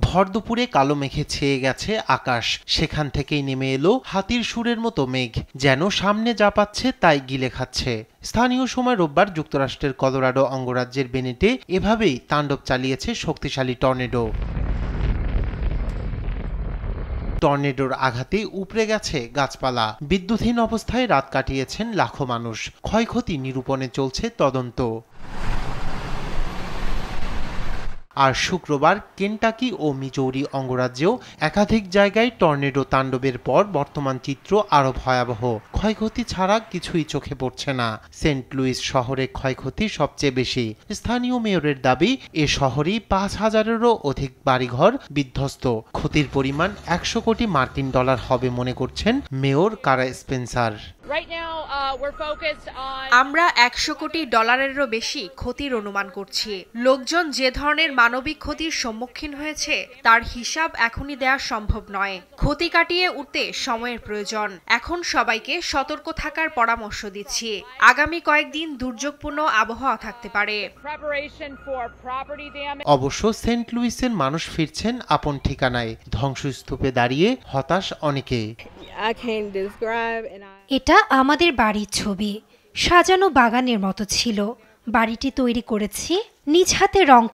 ভর দুপুরে কালো মেঘে ছেয়ে গেছে আকাশ। সেখান থেকেই নেমে এলো হাতির সুরের মতো মেঘ, যেন সামনে যা পাচ্ছে তাই গিলে খাচ্ছে। স্থানীয় সময় রোববার যুক্তরাষ্ট্রের কলোরাডো অঙ্গরাজ্যের বেনেটে এভাবেই তাণ্ডব চালিয়েছে শক্তিশালী টর্নেডো। টর্নেডোর আঘাতে উপড়ে গেছে গাছপালা, বিদ্যুৎহীন অবস্থায় রাত কাটিয়েছেন লাখো মানুষ। ক্ষয়ক্ষতি নিরূপণে চলছে তদন্ত। আর শুক্রবার কেন্টাকি ও মিজৌরি অঙ্গরাজ্যেও একাধিক জায়গায় টর্নেডো তাণ্ডবের পর বর্তমান চিত্র আরো ভয়াবহ। ক্ষয়ক্ষতি ছাড়া কিছুই চোখে পড়ছে না। সেন্ট লুইস শহরে ক্ষয়ক্ষতি সবচেয়ে বেশি। স্থানীয় মেয়রের দাবি, এ শহরেই ৫,০০০-এরও অধিক বাড়িঘর বিধ্বস্ত। ক্ষতির পরিমাণ ১০০ কোটি মার্কিন ডলার হবে বলে মনে করছেন মেয়র কারা স্পেন্সার। আমরা ১০০ কোটি ডলারেরও বেশি ক্ষতির অনুমান করছি। লোকজন যে ধরনের মানবিক ক্ষতির সম্মুখীন হয়েছে তার হিসাব এখনই দেওয়া সম্ভব নয়। ক্ষতি কাটিয়ে উঠতে সময়ের প্রয়োজন। এখন সবাইকে সতর্ক থাকার পরামর্শ দিচ্ছি। আগামী কয়েকদিন দুর্যোগপূর্ণ আবহাওয়া থাকতে পারে। অবশ্য সেন্ট লুইসের মানুষ ফিরছেন আপন ঠিকানায়। ধ্বংসস্তূপে দাঁড়িয়ে হতাশ অনেকে। এটা আমাদের বাড়ির ছবি। সাজানো বাগানের মতো ছিল। বাড়িটি তৈরি করেছি নিজ হাতে রং